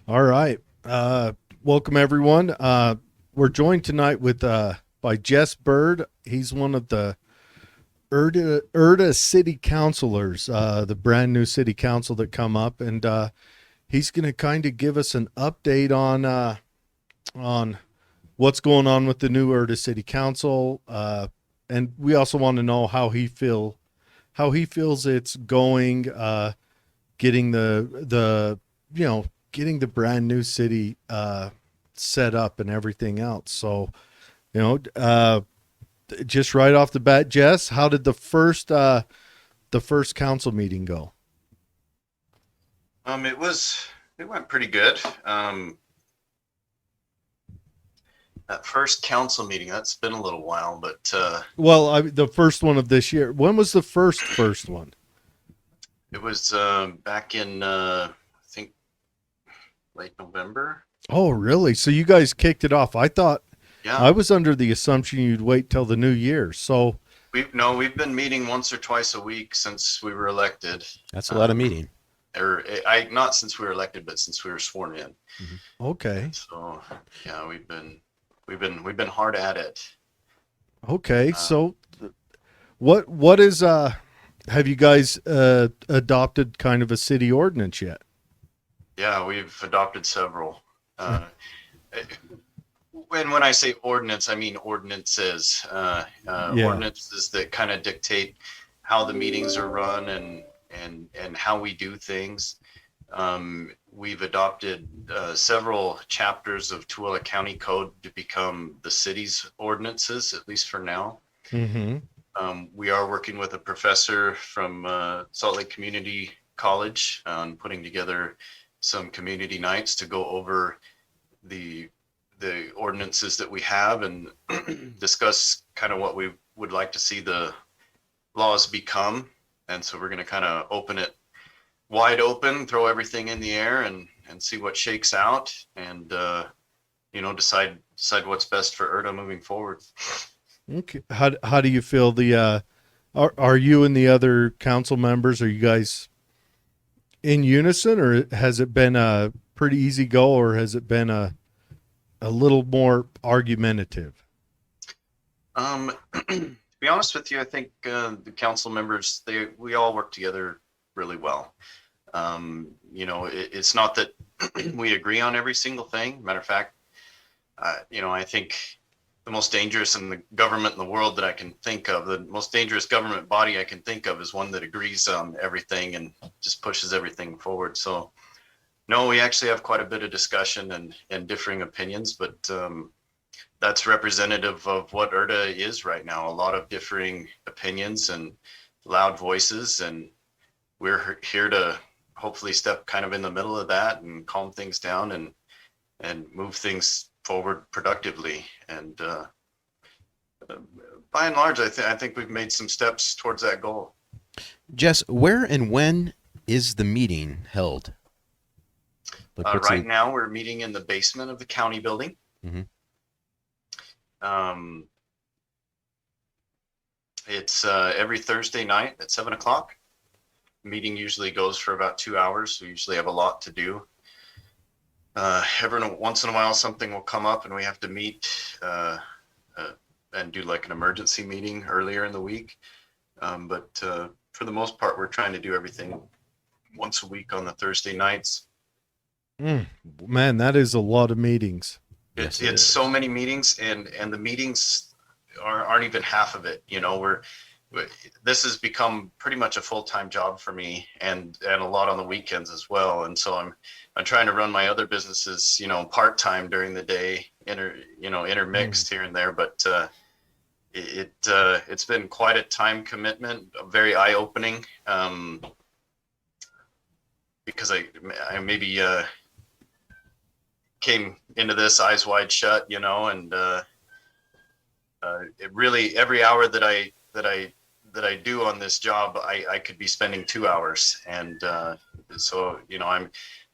All right. Welcome everyone. We're joined tonight with by Jess Bird. He's one of the Erda city councilors, the brand new city council that come up, and he's going to kind of give us an update on what's going on with the new Erda city council, and we also want to know how he feels it's going, getting getting the brand new city set up and everything else. So, you know, just right off the bat, Jess, how did the first council meeting go? It went pretty good. That first council meeting, that's been a little while, but Well, the first one of this year. When was the first one? it was back in I think late November. Oh, really? So you guys kicked it off. Yeah, I was under the assumption you'd wait till the new year. So, we've been meeting once or twice a week since we were elected. That's a lot of Um, meeting. or I not since we were elected, but since we were sworn in. Mhm. okay. So yeah, we've been hard at it. Okay. Uh, So what is have you guys adopted kind of a city ordinance yet? yeah, we've adopted several. Uh, when I say ordinance, I mean ordinances. Yeah. Ordinances that kind of dictate how the meetings are run and how we do things. We've adopted several chapters of Tooele County Code to become the city's ordinances, at least for now. Mhm. We are working with a professor from Salt Lake Community College on putting together some community nights to go over the the ordinances that we have and discuss kind of what we would like to see the laws become. And so we're going to kind of open it wide open, throw everything in the air, and see what shakes out, and decide what's best for Erda moving forward. Okay. How do you feel are you and the other council members, are you guys in unison, or has it been a pretty easy go, or has it been a little more argumentative? To be honest with you, I think the council members, we all work together really well. It's not that we agree on every single thing. Matter of fact, I think the most dangerous in the government in the world that I can think of, the most dangerous government body I can think of, is one that agrees on everything and just pushes everything forward. So, no, we actually have quite a bit of discussion and differing opinions, but that's representative of what Erda is right now. A lot of differing opinions and loud voices, and we're here to hopefully step kind of in the middle of that and calm things down and move things forward productively. And by and large, I think we've made some steps towards that goal. Jess, where and when is the meeting held? Like, what's Right the? now, we're meeting in the basement of the county building. Mhm. Um, it's every Thursday night at 7 o'clock. Meeting usually goes for about 2 hours. We usually have a lot to do. Every once in a while, something will come up and we have to meet and do like an emergency meeting earlier in the week. But for the most part, we're trying to do everything once a week on the Thursday nights. Mm, man, that is a lot of meetings. Yes, it It's is. so many meetings, and the meetings aren't even half of it. This has become pretty much a full-time job for me, and a lot on the weekends as well. And so I'm trying to run my other businesses, part-time during the day, Mm. intermixed here and there. But it's been quite a time commitment, very eye-opening, because I maybe came into this eyes wide shut, and it really, every hour that I do on this job, I could be spending 2 hours, and so I'm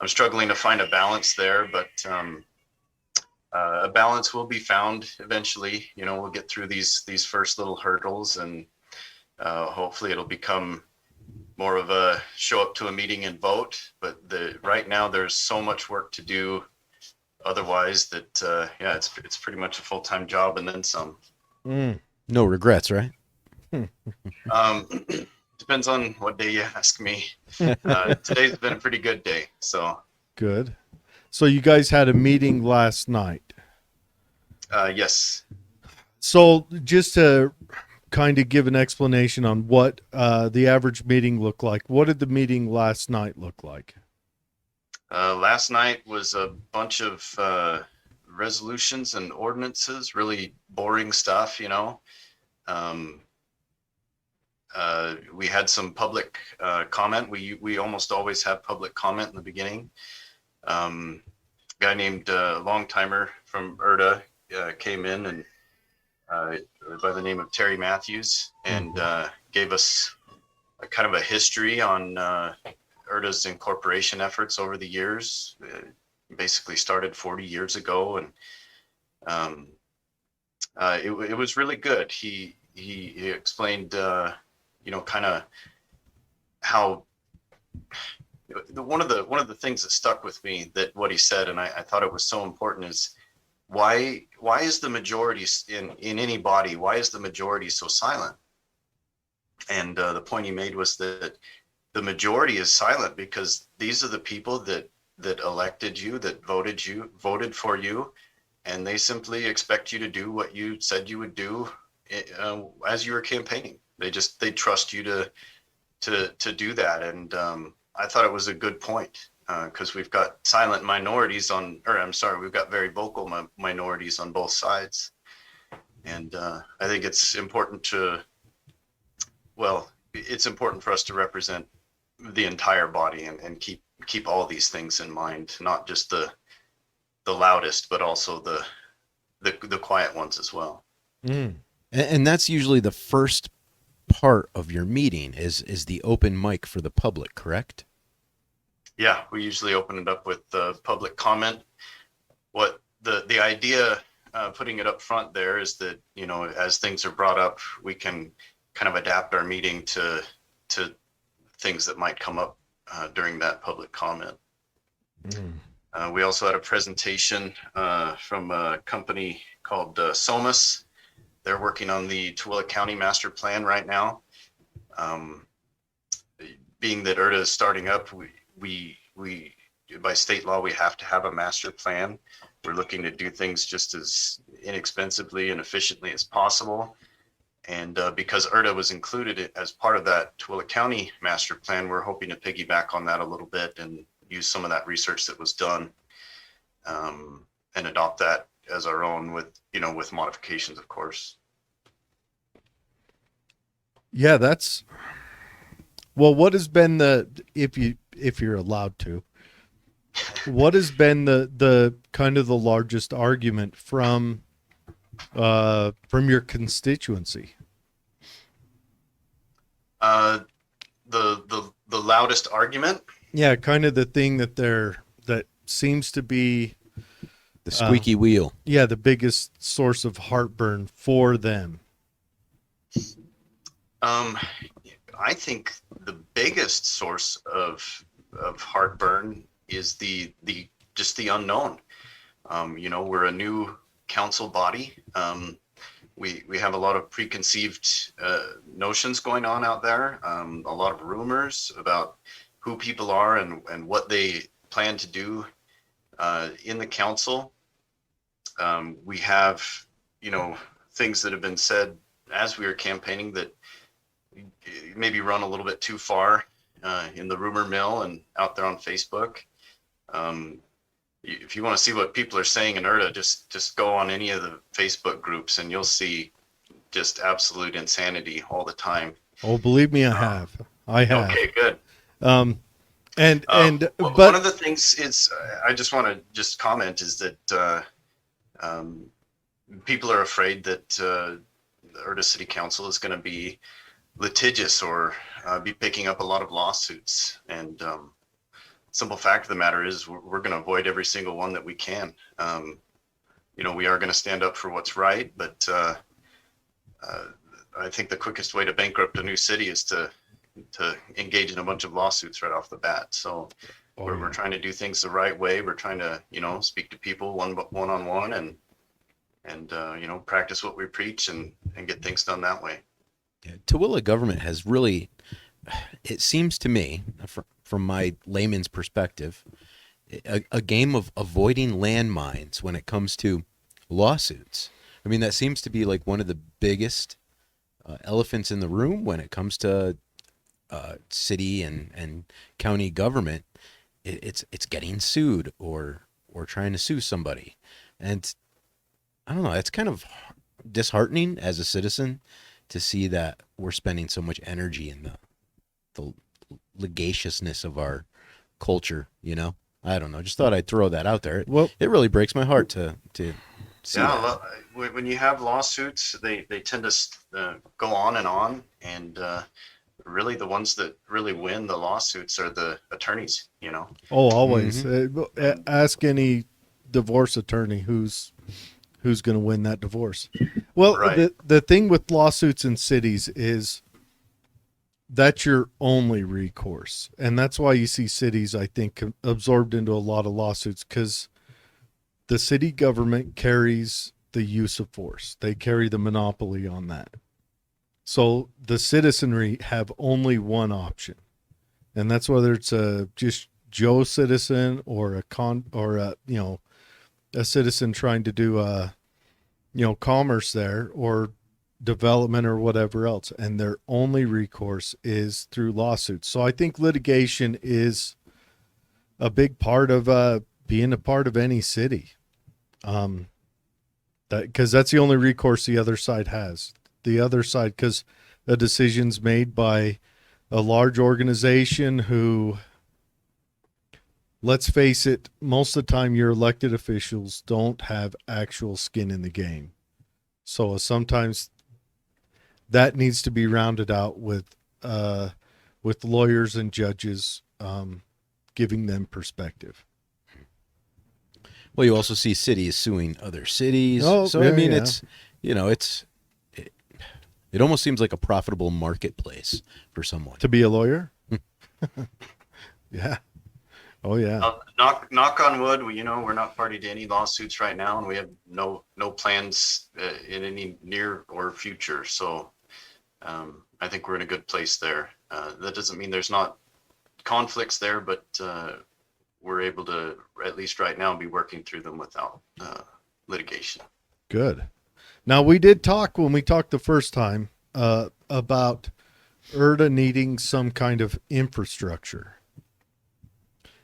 struggling to find a balance there, but a balance will be found eventually. We'll get through these first little hurdles, and hopefully it'll become more of a show up to a meeting and vote. But right now there's so much work to do otherwise that it's pretty much a full-time job and then some. No regrets, right? Depends on what day you ask me. Today's been a pretty good day, so Good. So you guys had a meeting last night. yes. So just to kind of give an explanation on what the average meeting looked like, what did the meeting last night look like? Last night was a bunch of resolutions and ordinances, really boring stuff, you know. We had some public comment. We almost always have public comment in the beginning. A guy named long timer from Erda came in and by the name of Terry Matthews and gave us a kind of a history on Erda's incorporation efforts over the years. Basically started 40 years ago, and it was really good. He explained kind of how one of the things that stuck with me, that what he said, and I thought it was so important, is why is the majority in any body, why is the majority so silent? And the point he made was that the majority is silent because these are the people that elected you, that voted for you, and they simply expect you to do what you said you would do as you were campaigning. They trust you to do that. And I thought it was a good point because we've got silent minorities we've got very vocal minorities on both sides. And I think it's important it's important for us to represent the entire body and keep all these things in mind, not just the loudest, but also the quiet ones as well. And that's usually the first part of your meeting is the open mic for the public, correct? Yeah, we usually open it up with public comment. What the idea, putting it up front there, is that, you know, as things are brought up, we can kind of adapt our meeting to things that might come up during that public comment. We also had a presentation from a company called Somas. They're working on the Tooele County Master Plan right now. Being that Erda is starting up, we by state law, we have to have a master plan. We're looking to do things just as inexpensively and efficiently as possible. And because Erda was included as part of that Tooele County Master Plan, we're hoping to piggyback on that a little bit and use some of that research that was done and adopt that as our own with modifications, of course. Yeah, what has been if you're allowed to, what has been the kind of the largest argument from your constituency? The loudest argument? Yeah, kind of the thing that seems to be The squeaky wheel. Yeah, the biggest source of heartburn for them. I think the biggest source of heartburn is the unknown. We're a new council body. We have a lot of preconceived notions going on out there. A lot of rumors about who people are and what they plan to do in the council. We have, things that have been said as we were campaigning that maybe run a little bit too far in the rumor mill and out there on Facebook. If you want to see what people are saying in Erda, just go on any of the Facebook groups and you'll see just absolute insanity all the time. Oh, believe me, I have. Okay, good. But one of the things is, I just want to just comment is that people are afraid that the Erda City Council is going to be litigious or be picking up a lot of lawsuits. And simple fact of the matter is we're going to avoid every single one that we can. We are going to stand up for what's right, but I think the quickest way to bankrupt a new city is to to engage in a bunch of lawsuits right off the bat. So we're trying to do things the right way. We're trying to, speak to people one on one and practice what we preach and get things done that way. Yeah, Tooele government has really, it seems to me, from my layman's perspective, a game of avoiding landmines when it comes to lawsuits. I mean, that seems to be like one of the biggest elephants in the room when it comes to city and county government. It's getting sued or trying to sue somebody, and I don't know. It's kind of disheartening as a citizen to see that we're spending so much energy in the litigiousness of our culture. I don't know. Just thought I'd throw that out there. Well, It really breaks my heart to see that. Well, when you have lawsuits, they tend to go on, and really the ones that really win the lawsuits are the attorneys. Oh, always. Ask any divorce attorney who's going to win that divorce. Well, Right. the thing with lawsuits in cities is that's your only recourse. And that's why you see cities, I think, absorbed into a lot of lawsuits, because the city government carries the use of force. They carry the monopoly on that. So the citizenry have only one option. And that's whether it's a just Joe citizen or a citizen trying to do commerce there or development or whatever else, and their only recourse is through lawsuits. So I think litigation is a big part of being a part of any city, because that's the only recourse the other side has. The other side, because a decision's made by a large organization who, let's face it, most of the time your elected officials don't have actual skin in the game. So sometimes that needs to be rounded out with lawyers and judges, giving them perspective. Well, you also see cities suing other cities. Oh, so yeah, I mean, yeah. it almost seems like a profitable marketplace for someone. To be a lawyer? Yeah. Oh yeah. Knock on wood. We're not party to any lawsuits right now, and we have no plans in any near or future. So I think we're in a good place there. That doesn't mean there's not conflicts there, but we're able to, at least right now, be working through them without litigation. Good. Now, we did talk when we talked the first time about Erda needing some kind of infrastructure.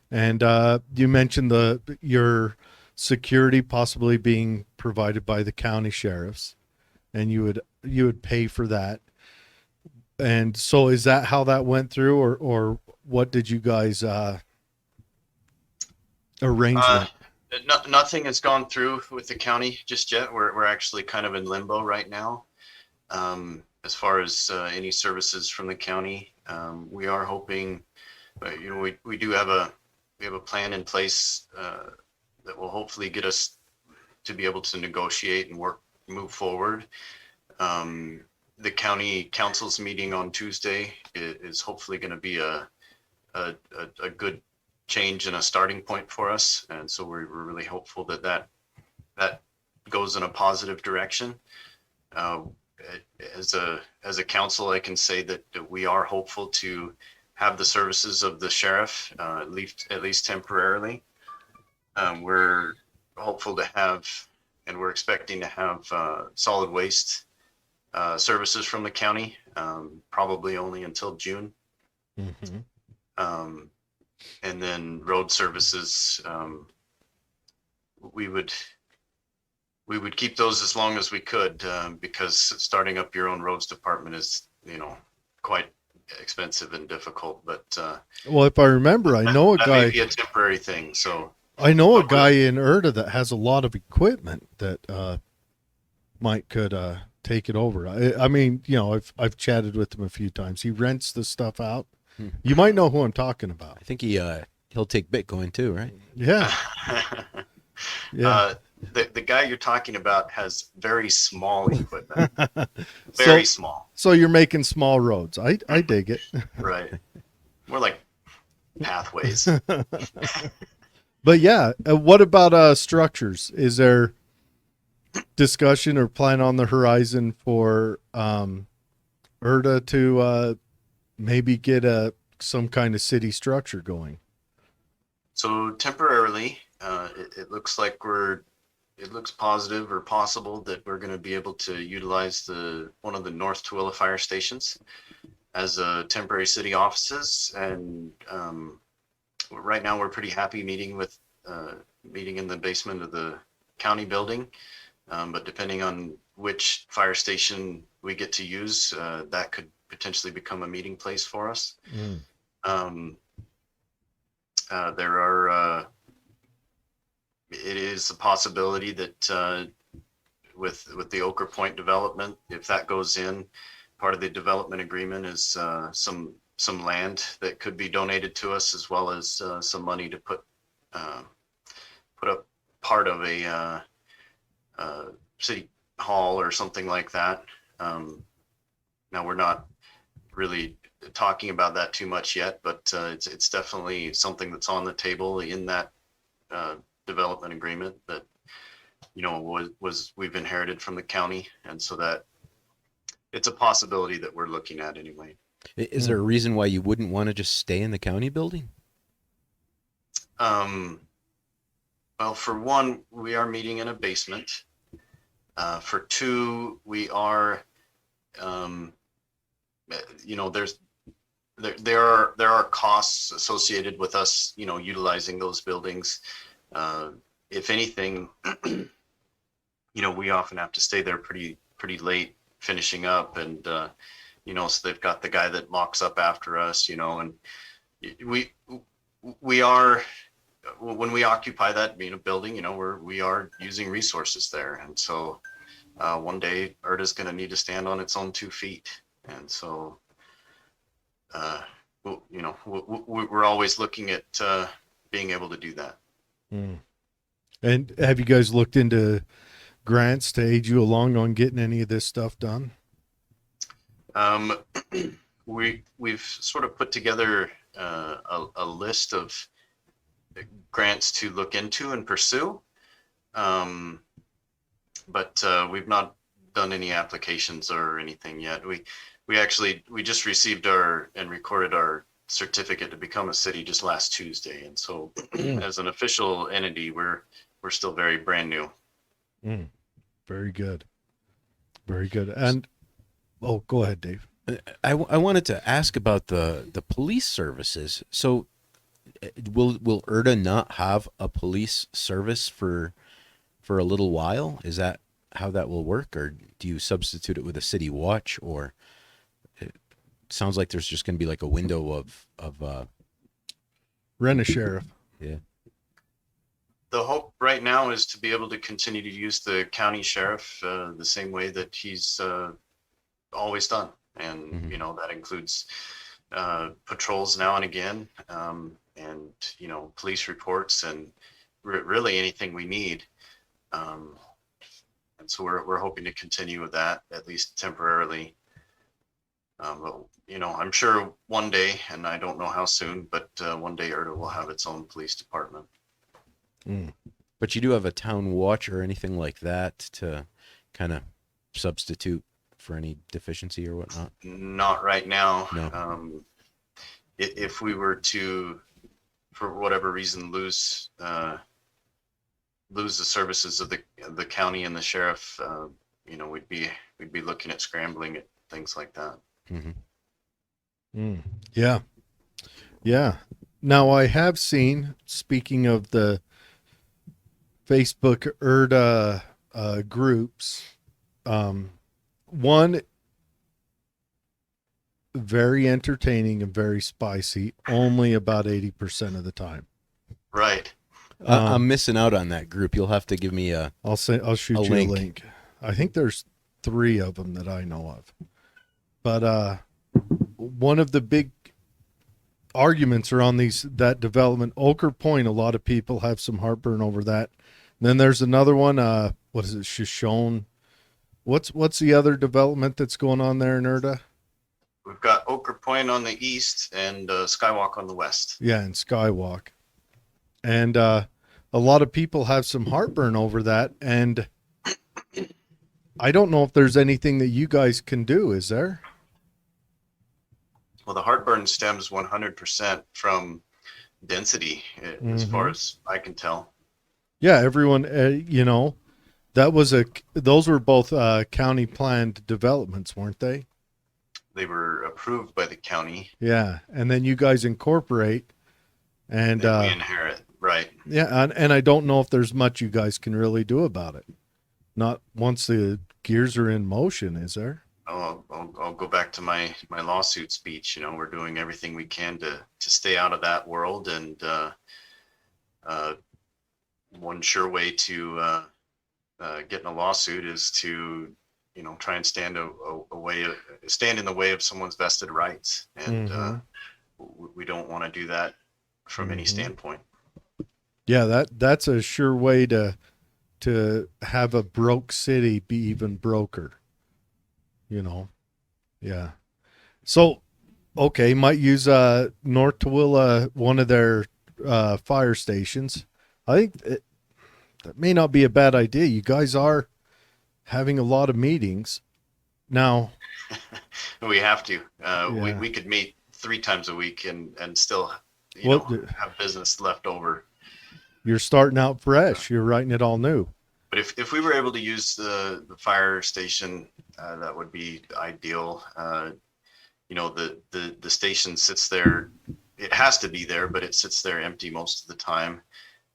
And you mentioned your security possibly being provided by the county sheriffs, and you would pay for that. And so is that how that went through, or what did you guys arrange that? Nothing has gone through with the county just yet. We're actually kind of in limbo right now. As far as any services from the county, we are hoping, we do have a plan in place that will hopefully get us to be able to negotiate and move forward. The county council's meeting on Tuesday is hopefully going to be a good change and a starting point for us, and so we're really hopeful that goes in a positive direction. As a council, I can say that we are hopeful to have the services of the sheriff at least temporarily. We're hopeful to have, and we're expecting to have solid waste services from the county, probably only until June. Mm-hmm. And then road services, we would keep those as long as we could, because starting up your own roads department is, quite expensive and difficult. But Well, if I remember, I know a that guy. may be a temporary thing. So I know a guy in Erda that has a lot of equipment that could take it over. I mean, I've chatted with him a few times. He rents the stuff out. You might know who I'm talking about. I think he'll take Bitcoin too, right? Yeah. Yeah. the guy you're talking about has very small equipment, so very small. so you're making small roads. I dig it. Right. More like pathways. But yeah, what about structures? Is there discussion or plan on the horizon for Erda to maybe get some kind of city structure going? So temporarily, it looks like it looks positive or possible that we're going to be able to utilize one of the North Tooele fire stations as temporary city offices. And right now we're pretty happy meeting in the basement of the county building. But depending on which fire station we get to use, that could potentially become a meeting place for us. It is a possibility that with the Ochre Point development, if that goes in, part of the development agreement is some land that could be donated to us, as well as some money to put up part of a city hall or something like that. Now we're not really talking about that too much yet, but it's definitely something that's on the table in that development agreement that was we've inherited from the county, and so that it's a possibility that we're looking at anyway. Is there a reason why you wouldn't want to just stay in the county building? Well, for one, we are meeting in a basement. For two, we are, there are costs associated with us, utilizing those buildings. If anything, we often have to stay there pretty late finishing up, and so they've got the guy that mocks up after us, and we are, when we occupy that building, we are using resources there, and so one day Erda's going to need to stand on its own 2 feet, and so we're always looking at being able to do that. And have you guys looked into grants to aid you along on getting any of this stuff done? We've sort of put together a list of grants to look into and pursue, but we've not done any applications or anything yet. We just received and recorded our certificate to become a city just last Tuesday, and so as an official entity, we're still very brand new. Very good. And go ahead, Dave. I wanted to ask about the police services. So will Erda not have a police service for a little while? Is that how that will work, or do you substitute it with a city watch? Or it sounds like there's just going to be like a window of Rent a sheriff. Yeah. The hope right now is to be able to continue to use the county sheriff the same way that he's always done. And, that includes patrols now and again, and, police reports, and really anything we need. And so we're hoping to continue with that, at least temporarily. But, I'm sure one day, and I don't know how soon, but one day Erda will have its own police department. But you do have a town watch or anything like that to kind of substitute for any deficiency or whatnot? Not right now. No. If we were to, for whatever reason, lose the services of the county and the sheriff, we'd be looking at scrambling at things like that. Yeah. Now I have seen, speaking of the Facebook Erda groups, one very entertaining and very spicy, only about 80% of the time. Right. I'm missing out on that group. You'll have to give me I'll shoot you a link. I think there's 3 of them that I know of. But one of the big arguments are on that development. Ochre Point, a lot of people have some heartburn over that Then there's another one. What is it? Shoshone. What's the other development that's going on there in Erda? We've got Ochre Point on the east and Skywalk on the west. Yeah, in Skywalk. And a lot of people have some heartburn over that. And I don't know if there's anything that you guys can do. Is there? Well, the heartburn stems 100% from density, as far as I can tell. Yeah, everyone, those were both county planned developments, weren't they? They were approved by the county. Yeah, and then you guys incorporate, and we inherit, right? Yeah, and I don't know if there's much you guys can really do about it. Not once the gears are in motion, is there? I'll go back to my lawsuit speech. We're doing everything we can to stay out of that world, and one sure way to get in a lawsuit is to try and stand in the way of someone's vested rights, and we don't want to do that from any standpoint. Yeah, that's a sure way to have a broke city be even broker. Yeah. So, okay, might use North Tooele, one of their fire stations. I think that may not be a bad idea. You guys are having a lot of meetings now. We have to. We could meet 3 times a week and still have business left over. You're starting out fresh. You're writing it all new. But if we were able to use the fire station, that would be ideal. The station sits there. It has to be there, but it sits there empty most of the time.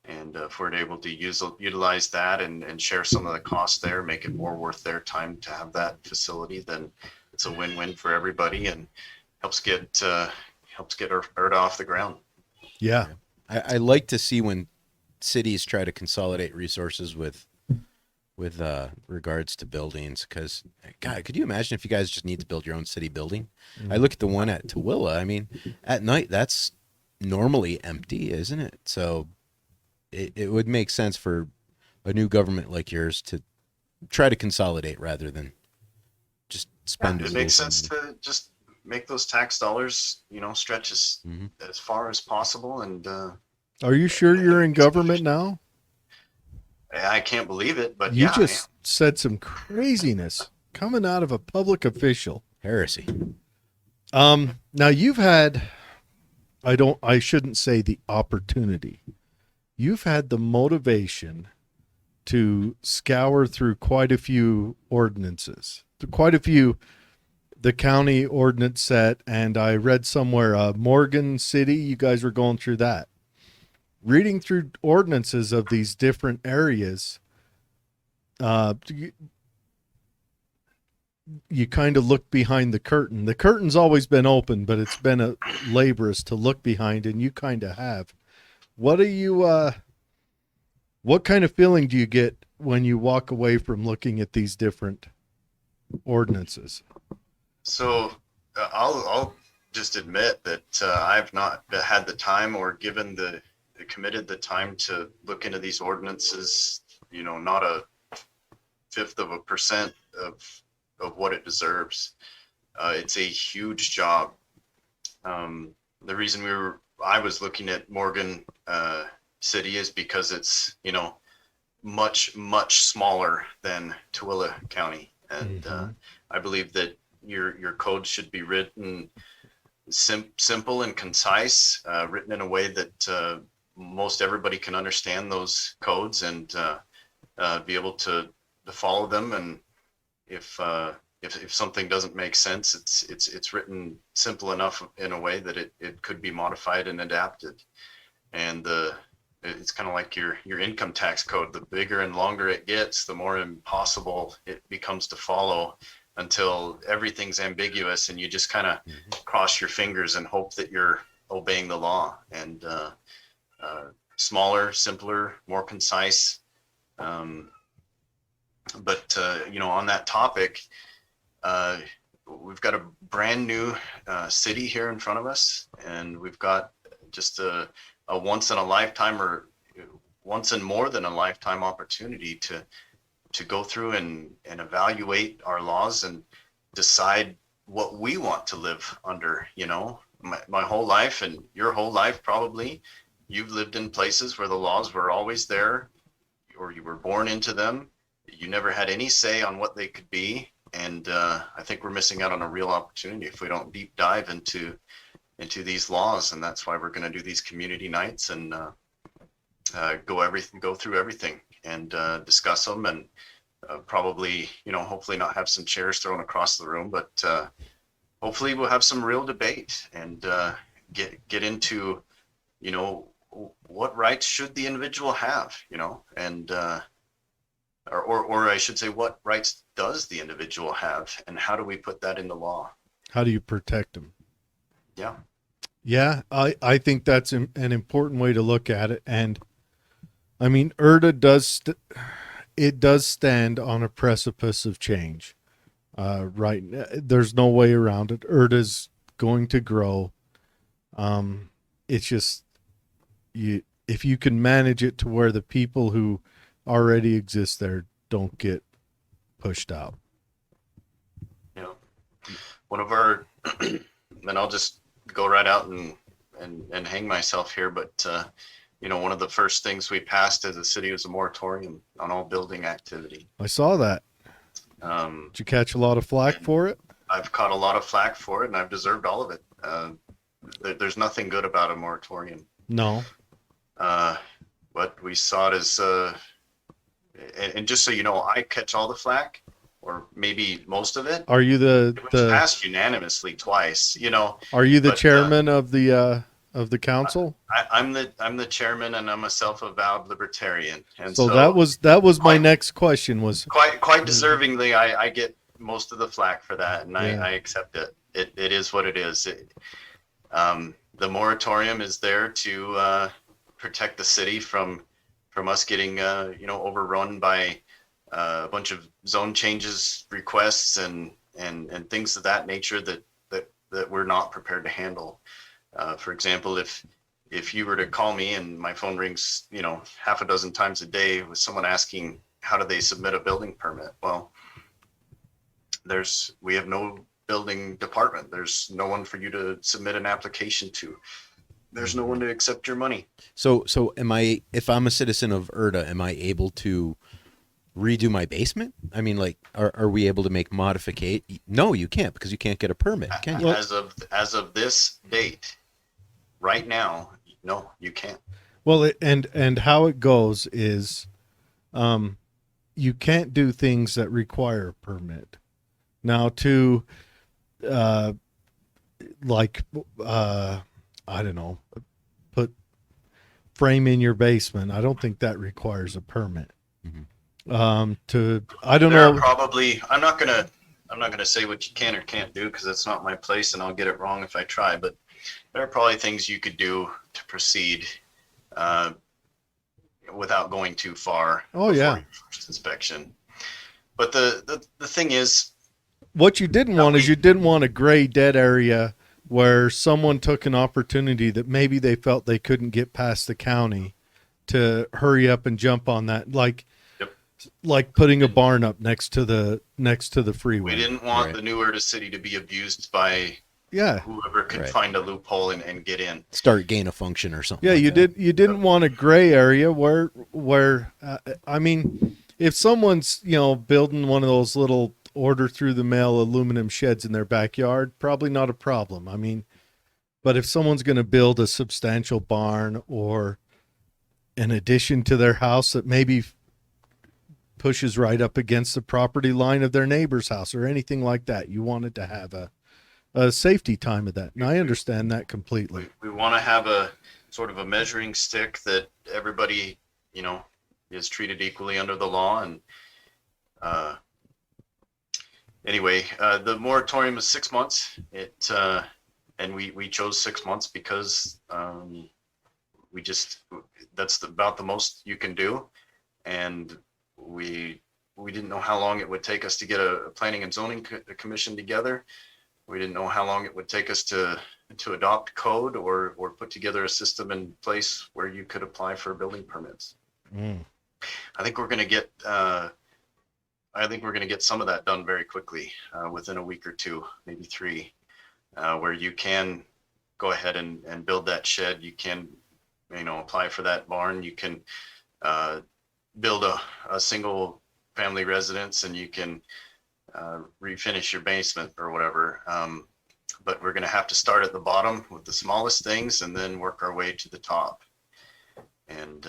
And if we're able to utilize that and share some of the costs there, make it more worth their time to have that facility, then it's a win-win for everybody and helps get Erda off the ground. Yeah. I like to see when cities try to consolidate resources with regards to buildings, because God, could you imagine if you guys just need to build your own city building? I look at the one at Tooele. I mean, at night that's normally empty, isn't it? So it would make sense for a new government like yours to try to consolidate rather than just spend it. It makes sense to just make those tax dollars, stretch as far as possible. And are you sure you're in government now? I can't believe it, but you just said some craziness coming out of a public official. Heresy. Now you've had, I shouldn't say the opportunity. You've had the motivation to scour through quite a few ordinances, the county ordinance set. And I read somewhere, Morgan City, you guys were going through that. Reading through ordinances of these different areas, you kind of look behind the curtain. The curtain's always been open, but it's been laborious to look behind, and you kind of have. What kind of feeling do you get when you walk away from looking at these different ordinances? So I'll just admit that I've not had the time or committed the time to look into these ordinances, not a 1/5% of what it deserves. It's a huge job. The reason I was looking at Morgan City is because it's, much, much smaller than Tooele County. And I believe that your code should be written simple and concise, written in a way that most everybody can understand those codes and be able to follow them. And if something doesn't make sense, it's written simple enough in a way that it could be modified and adapted. And it's kind of like your income tax code. The bigger and longer it gets, the more impossible it becomes to follow, until everything's ambiguous and you just kind of cross your fingers and hope that you're obeying the law. And smaller, simpler, more concise. But on that topic, we've got a brand new city here in front of us, and we've got just a once in a lifetime or once and more than a lifetime opportunity to go through and evaluate our laws and decide what we want to live under. You know, my whole life and your whole life, probably, you've lived in places where the laws were always there, or you were born into them. You never had any say on what they could be. And I think we're missing out on a real opportunity if we don't deep dive into these laws. And that's why we're going to do these community nights and go through everything and discuss them, and probably, you know, hopefully not have some chairs thrown across the room, but hopefully we'll have some real debate and get into, you know, what rights should the individual have, you know, and or I should say, what rights does the individual have, and how do we put that into law? How do you protect them? Yeah. Yeah, I think that's an important way to look at it. And I mean, Erda does stand on a precipice of change. Right, there's no way around it. Erda's going to grow. It's just if you can manage it to where the people who already exist there don't get pushed out. Yeah. One of our, and I'll just go right out and hang myself here, but you know, one of the first things we passed as a city was a moratorium on all building activity. I saw that. Did you catch a lot of flack for it? I've caught a lot of flack for it, and I've deserved all of it. There's nothing good about a moratorium. No. But we saw it as, and just so you know, I catch all the flack, or maybe most of it. Are you It was passed unanimously twice, you know. Are you the chairman of the council? I'm the chairman, and I'm a self-avowed libertarian. And so that was my next question. Was quite deservingly, I get most of the flack for that, and I accept it. It is what it is. The moratorium is there to protect the city from us getting you know, overrun by a bunch of zone changes requests and things of that nature that we're not prepared to handle. For example, if you were to call me and my phone rings, you know, half a dozen times a day with someone asking how do they submit a building permit, well, we have no building department. There's no one for you to submit an application to. There's no one to accept your money. So if I'm a citizen of Erda, am I able to redo my basement? I mean, like, are we able to make modification? No, you can't, because you can't get a permit, can you? As of this date, right now, no, you can't. Well, and how it goes is, you can't do things that require a permit. Now, I don't know, put frame in your basement, I don't think that requires a permit. Mm-hmm. I don't know. Probably, I'm not gonna say what you can or can't do, because it's not my place, and I'll get it wrong if I try. But there are probably things you could do to proceed without going too far. Oh yeah. Your first inspection. But the thing is, what you didn't want is you didn't want a gray dead area where someone took an opportunity that maybe they felt they couldn't get past the county to hurry up and jump on that, like putting a barn up next to the freeway. We didn't want the new Erda city to be abused by whoever could find a loophole and get in. Start gain of function or something. Yeah, like you didn't want a gray area where I mean, if someone's, you know, building one of those little order through the mail aluminum sheds in their backyard, probably not a problem. I mean, but if someone's going to build a substantial barn or an addition to their house that maybe pushes right up against the property line of their neighbor's house or anything like that, you wanted to have a safety time of that. And I understand that completely. We want to have a sort of a measuring stick that everybody, you know, is treated equally under the law. And anyway, the moratorium is 6 months. And we chose 6 months because that's about the most you can do. And we didn't know how long it would take us to get a planning and zoning commission together. We didn't know how long it would take us to adopt code or put together a system in place where you could apply for building permits. Mm. I think we're going to get. I think we're going to get some of that done very quickly, within a week or two, maybe three, where you can go ahead and build that shed. You can, apply for that barn. You can build a single family residence, and you can refinish your basement or whatever. But we're going to have to start at the bottom with the smallest things and then work our way to the top. And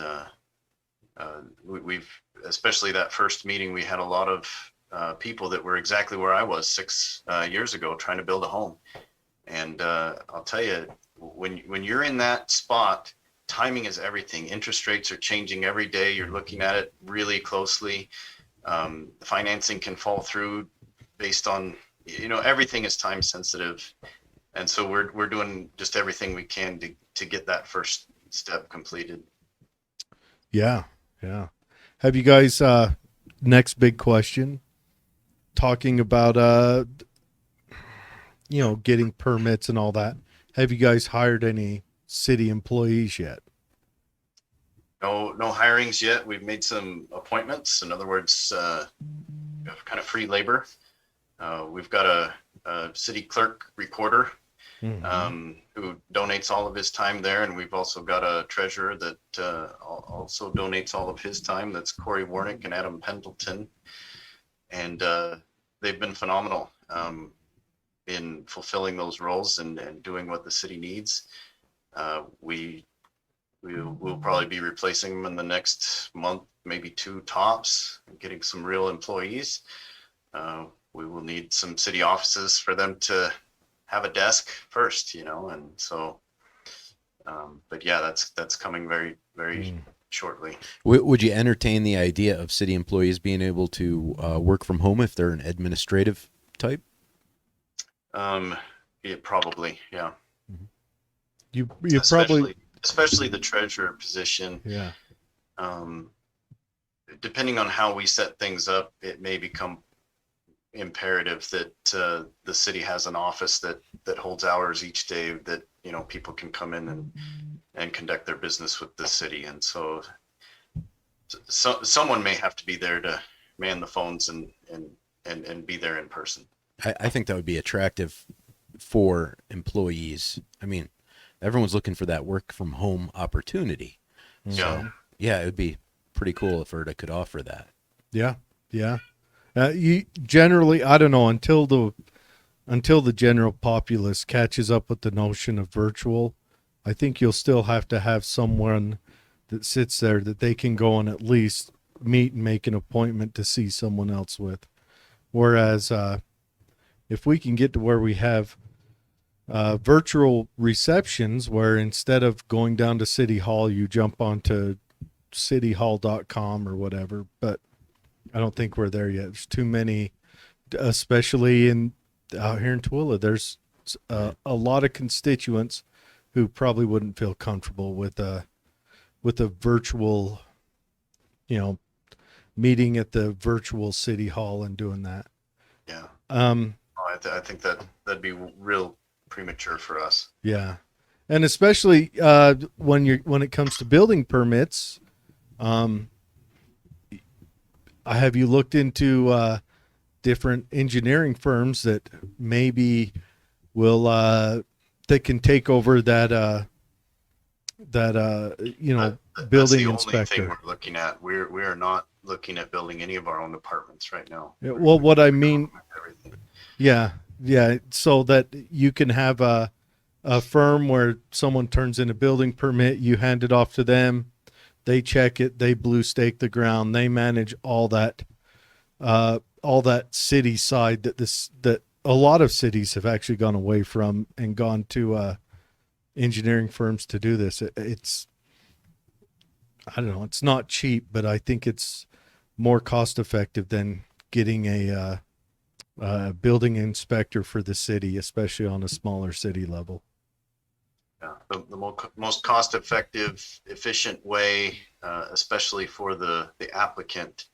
we've, especially that first meeting, we had a lot of people that were exactly where I was 6 years ago trying to build a home. And I'll tell you, when you're in that spot, timing is everything. Interest rates are changing every day. You're looking at it really closely. Financing can fall through based on, everything is time sensitive. And so we're doing just everything we can to get that first step completed. Yeah. Yeah. Have you guys, next big question, talking about, getting permits and all that. Have you guys hired any city employees yet? No hirings yet. We've made some appointments. In other words, kind of free labor. We've got a city clerk recorder who donates all of his time there, and we've also got a treasurer that also donates all of his time. That's Corey Warnick and Adam Pendleton, and they've been phenomenal in fulfilling those roles and doing what the city needs. We'll probably be replacing them in the next month, maybe two tops, getting some real employees. We will need some city offices for them to have a desk first, and so, but yeah, that's coming very, very shortly. Would you entertain the idea of city employees being able to work from home if they're an administrative type? Yeah, probably, yeah. You probably, especially the treasurer position. yeah. Depending on how we set things up, it may become imperative that the city has an office that holds hours each day that people can come in and conduct their business with the city. And so someone may have to be there to man the phones and be there in person. I think that would be attractive for employees. I mean, everyone's looking for that work from home opportunity. So, yeah, it would be pretty cool if Erda could offer that. Yeah. Yeah. You generally, I don't know, until the general populace catches up with the notion of virtual, I think you'll still have to have someone that sits there that they can go and at least meet and make an appointment to see someone else with. Whereas, if we can get to where we have virtual receptions where instead of going down to City Hall, you jump onto cityhall.com or whatever, but I don't think we're there yet. There's too many, especially out here in Tooele. There's a lot of constituents who probably wouldn't feel comfortable with a virtual, meeting at the virtual City Hall and doing that. Yeah. I think that'd be real premature for us. Yeah, and especially when it comes to building permits. Have you looked into different engineering firms that maybe will that can take over that building that's the inspector? only thing we're looking at. We are not looking at building any of our own apartments right now. Yeah, well, what I mean, everything. yeah, so that you can have a firm where someone turns in a building permit, you hand it off to them, they check it, they blue stake the ground, they manage all that city side that a lot of cities have actually gone away from and gone to engineering firms to do this. It's I don't know, it's not cheap, but I think it's more cost effective than getting a building inspector for the city, especially on a smaller city level. Yeah, the most cost effective, efficient way, especially for the applicant,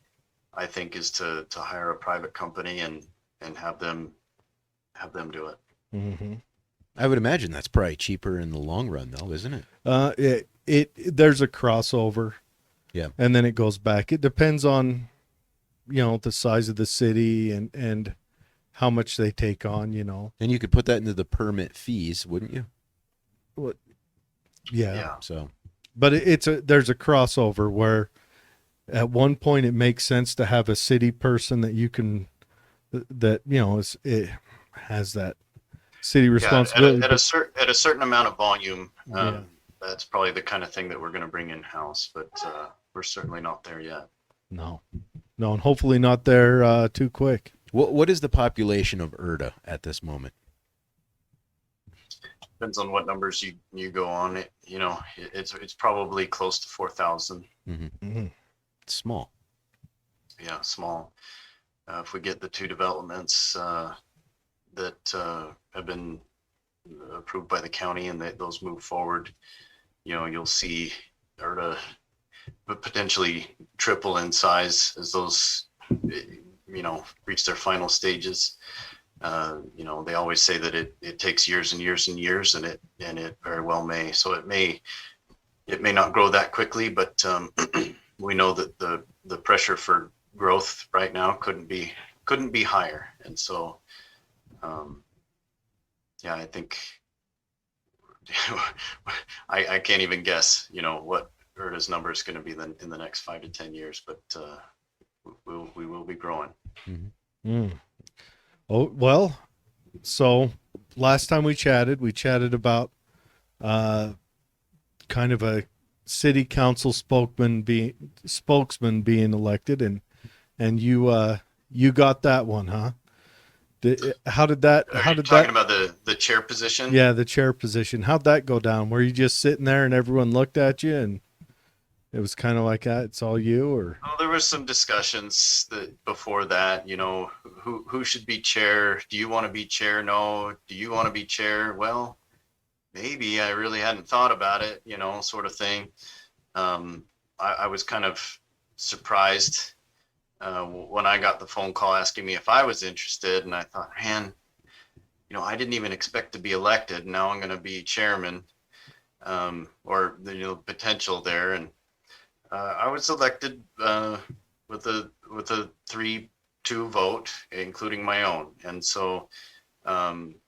I think, is to hire a private company and have them do it. Mm-hmm. I would imagine that's probably cheaper in the long run, though, isn't it? There's a crossover. Yeah. and then it goes back. It depends on, the size of the city and how much they take on, And you could put that into the permit fees, wouldn't you? What? Yeah. Yeah. So, But there's a crossover where at one point it makes sense to have a city person that you can, that, it has that city Yeah, responsibility. at a certain amount of volume, Yeah. that's probably the kind of thing that we're going to bring in house. But we're certainly not there yet. No, and hopefully not there too quick. what is the population of Erda at this moment? Depends on what numbers you go on. It's probably close to 4,000. Mm-hmm. It's small. Yeah, small. If we get the two developments that have been approved by the county and those move forward, you'll see Erda potentially triple in size as those, reach their final stages. They always say that it takes years and years and years, and it very well may. So it may not grow that quickly, but we know that the pressure for growth right now couldn't be higher. And so, I think I can't even guess, what Erda's number is going to be in the next 5 to 10 years, but we will be growing. Mm-hmm. Mm. Oh, well, so last time we chatted about kind of a city council spokesman being elected, and you got that one, huh? How did that? Are How you did talking that? about the chair position? Yeah, the chair position. How'd that go down? Were you just sitting there and everyone looked at you and it was kind of like that? It's all you, or? Well, there was some discussions before that, who should be chair? Do you want to be chair? No. Do you want to be chair? Well, maybe. I really hadn't thought about it, sort of thing. I was kind of surprised when I got the phone call asking me if I was interested, and I thought, man, I didn't even expect to be elected. Now I'm going to be chairman, or the potential there, and I was elected with a 3-2 vote, including my own, and so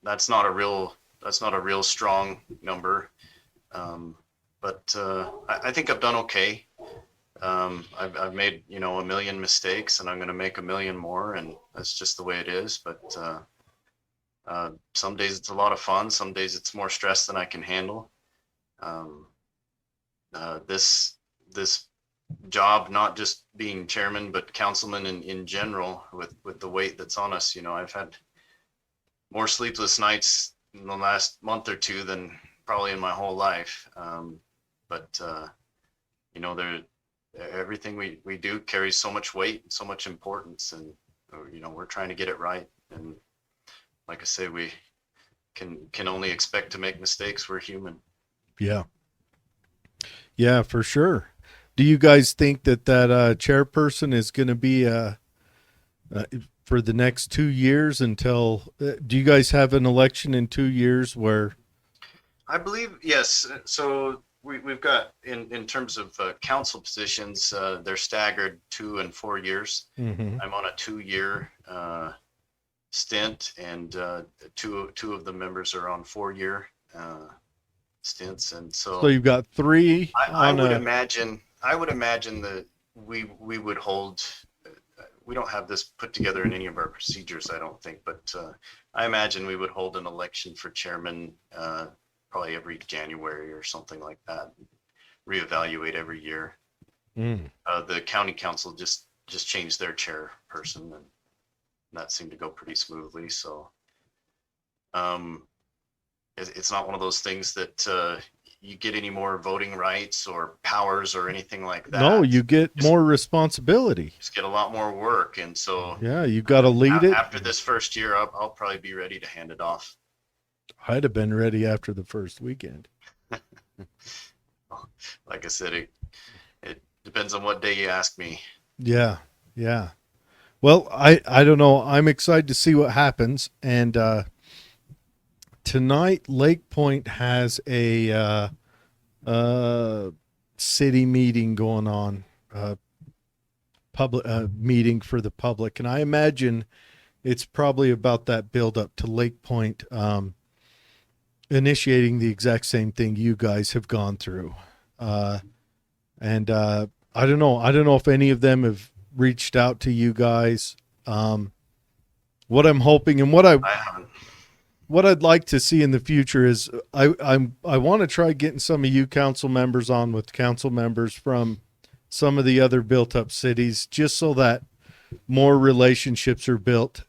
that's not a real strong number, but I think I've done okay. I've made a million mistakes, and I'm going to make a million more, and that's just the way it is. But some days it's a lot of fun. Some days it's more stress than I can handle. This job, not just being chairman, but councilman in general, with the weight that's on us, I've had more sleepless nights in the last month or two than probably in my whole life. But everything we do carries so much weight and so much importance, and we're trying to get it right. And like I say, we can only expect to make mistakes. We're human. Yeah, for sure. Do you guys think that chairperson is going to be for the next 2 years until? Do you guys have an election in 2 years where? I believe yes. So we've got in terms of council positions, they're staggered 2 and 4 years. Mm-hmm. I'm on a 2-year stint, and two of the members are on 4-year stints, and so you've got 3. I would imagine that we would hold. We don't have this put together in any of our procedures, I don't think, but I imagine we would hold an election for chairman probably every January or something like that. Reevaluate every year. The county council just changed their chairperson, and that seemed to go pretty smoothly. So it's not one of those things that you get any more voting rights or powers or anything like that. No, you get more responsibility. Just get a lot more work, and so you got to lead it. After this first year, I'll probably be ready to hand it off. I'd have been ready after the first weekend. Like I said, it depends on what day you ask me. Yeah. Well, I don't know. I'm excited to see what happens. And tonight, Lake Point has a city meeting going on. public meeting for the public, and I imagine it's probably about that build up to Lake Point, initiating the exact same thing you guys have gone through. And I don't know. I don't know if any of them have reached out to you guys. What I'm hoping and I haven't. what I'd like to see in the future is I want to try getting some of you council members on with council members from some of the other built up cities, just so that more relationships are built.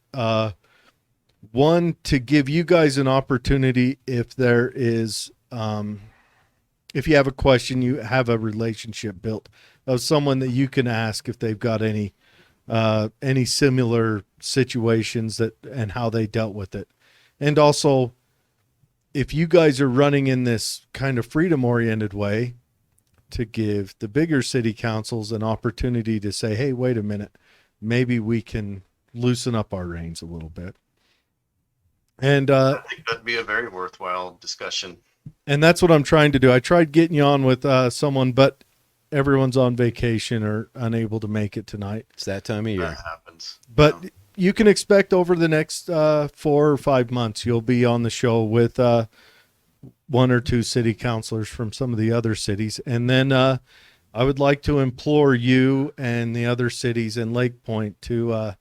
One, to give you guys an opportunity, if there is, if you have a question, you have a relationship built of someone that you can ask if they've got any similar situations that and how they dealt with it. And also, if you guys are running in this kind of freedom oriented way, to give the bigger city councils an opportunity to say, hey, wait a minute, maybe we can loosen up our reins a little bit. And I think that'd be a very worthwhile discussion. and that's what I'm trying to do. I tried getting you on with someone, but everyone's on vacation or unable to make it tonight. It's that time of year. That happens. But Yeah. you can expect over the next 4 or 5 months, you'll be on the show with one or two city councilors from some of the other cities. And then I would like to implore you and the other cities in Lake Point to,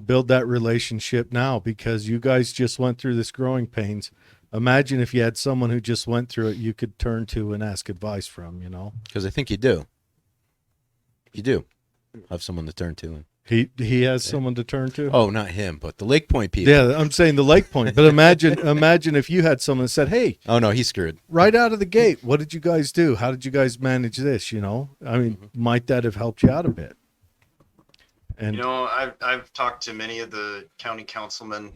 build that relationship now, because you guys just went through this growing pains. Imagine if you had someone who just went through it, you could turn to and ask advice from, Because I think you do. You do have someone to turn to. He has someone to turn to. Oh, not him, but the Lake Point people. Yeah, I'm saying the Lake Point. But imagine if you had someone that said, hey, Oh, no, he's screwed. right out of the gate, what did you guys do? How did you guys manage this? I mean, might that have helped you out a bit? And I've talked to many of the county councilmen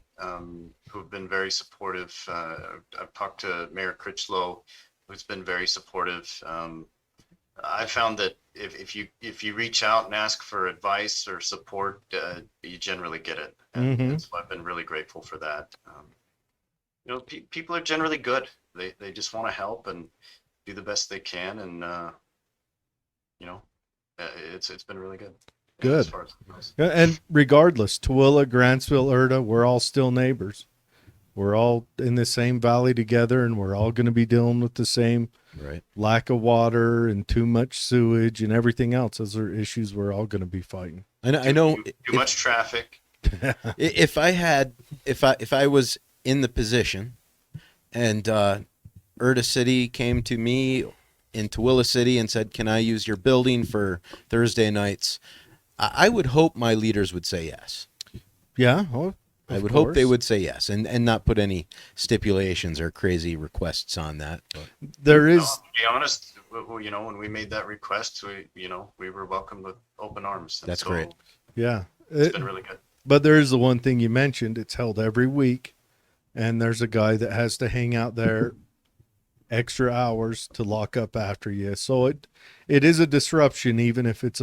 who've been very supportive. I've talked to Mayor Critchlow, who's been very supportive. I found that if you reach out and ask for advice or support, you generally get it, and so I've been really grateful for that. People are generally good. They just want to help and do the best they can, and it's been really good. Good. As far as it goes. and regardless, Tooele, Grantsville, Erda, we're all still neighbors. We're all in the same valley together, and we're all going to be dealing with the same Right. lack of water and too much sewage and everything else. Those are issues we're all going to be fighting. I know. Too much traffic. If I was in the position, and Erda City came to me in Tooele City and said, "Can I use your building for Thursday nights?" I would hope my leaders would say yes. Yeah. Oh, I would hope they would say yes, and not put any stipulations or crazy requests on that. But There is. To be honest, when we made that request, we were welcomed with open arms. And That's so great. Yeah. It's been really good. But there is the one thing you mentioned. It's held every week, and there's a guy that has to hang out there extra hours to lock up after you. So it is a disruption, even if it's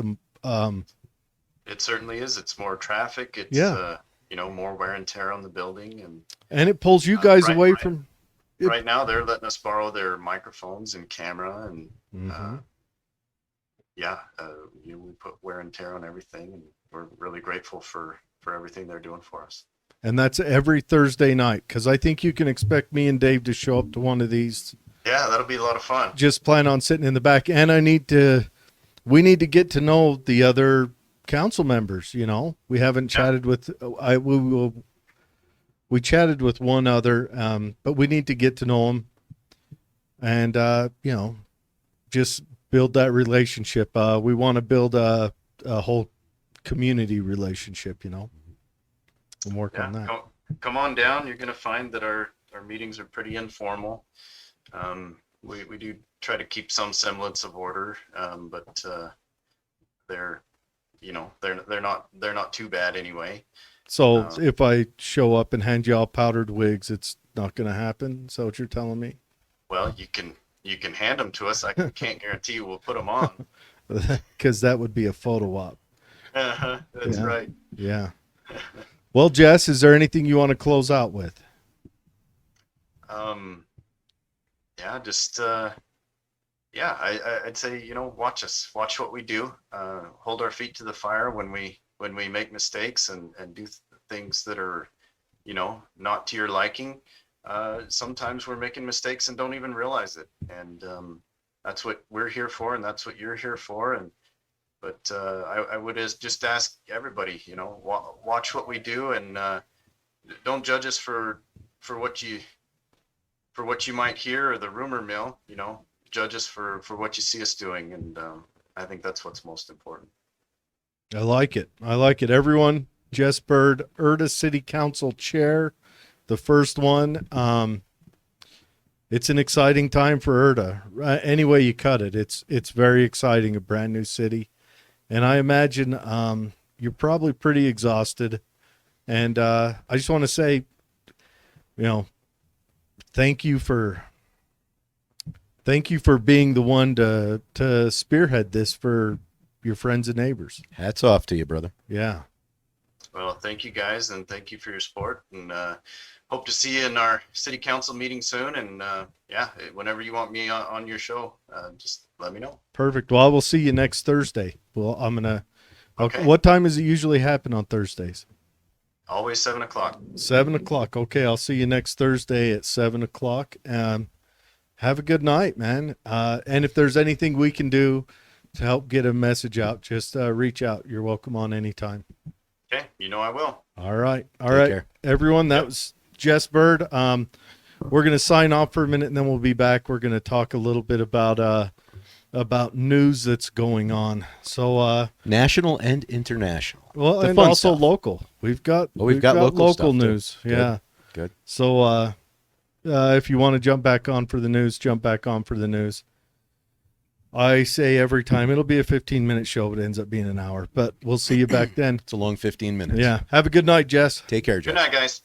It certainly is. It's more traffic. It's more wear and tear on the building, and it pulls you guys right, away right. from. right now they're letting us borrow their microphones and camera, and we put wear and tear on everything, and we're really grateful for everything they're doing for us. And that's every Thursday night, because I think you can expect me and Dave to show up to one of these. Yeah, that'll be a lot of fun. Just plan on sitting in the back, and we need to get to know the other council members. We haven't chatted with. We chatted with one other, but we need to get to know them, and just build that relationship. We want to build a whole community relationship, and work on that. Come on down. You're going to find that our meetings are pretty informal. We do try to keep some semblance of order, but they're not too bad anyway. So if I show up and hand you all powdered wigs, it's not going to happen. Is that what you're telling me? Well, you can hand them to us. I can't guarantee you we'll put them on. Because that would be a photo op. That's Yeah. right. Yeah. Well, Jess, is there anything you want to close out with? Just Yeah, I'd say, watch us, watch what we do, hold our feet to the fire when we make mistakes and do things that are, not to your liking. Sometimes we're making mistakes and don't even realize it. And that's what we're here for, and that's what you're here for. But I would just ask everybody, watch what we do, and don't judge us for what you for what you might hear or the rumor mill. Judge us for what you see us doing, and I think that's what's most important. I like it. I like it. Everyone, Jess Bird, Erda City Council Chair, the first one. It's an exciting time for Erda. Any way you cut it, it's very exciting. A brand new city, and I imagine you're probably pretty exhausted. And I just want to say, thank you for being the one to spearhead this for your friends and neighbors. Hats off to you, brother. Yeah. Well, thank you guys, and thank you for your support, and hope to see you in our city council meeting soon. And whenever you want me on your show, just let me know. Perfect. Well, I will see you next Thursday. Well, Okay. What time does it usually happen on Thursdays? Always 7:00. 7:00. Okay. I'll see you next Thursday at 7:00. Have a good night, man. And if there's anything we can do to help get a message out, just reach out. You're welcome on anytime. Okay, I will. All right. All Take right, care. everyone. That was Jess Bird. We're going to sign off for a minute, and then we'll be back. We're going to talk a little bit about news that's going on. So, National and international. well, The and fun also stuff. local. We've got local stuff, too. news. Good. Yeah. Good. So, if you want to jump back on for the news, jump back on for the news. I say every time it'll be a 15-minute show, but it ends up being an hour. But we'll see you back then. It's a long 15 minutes. Yeah. Have a good night, Jess. Take care, Jeff. Good night, guys.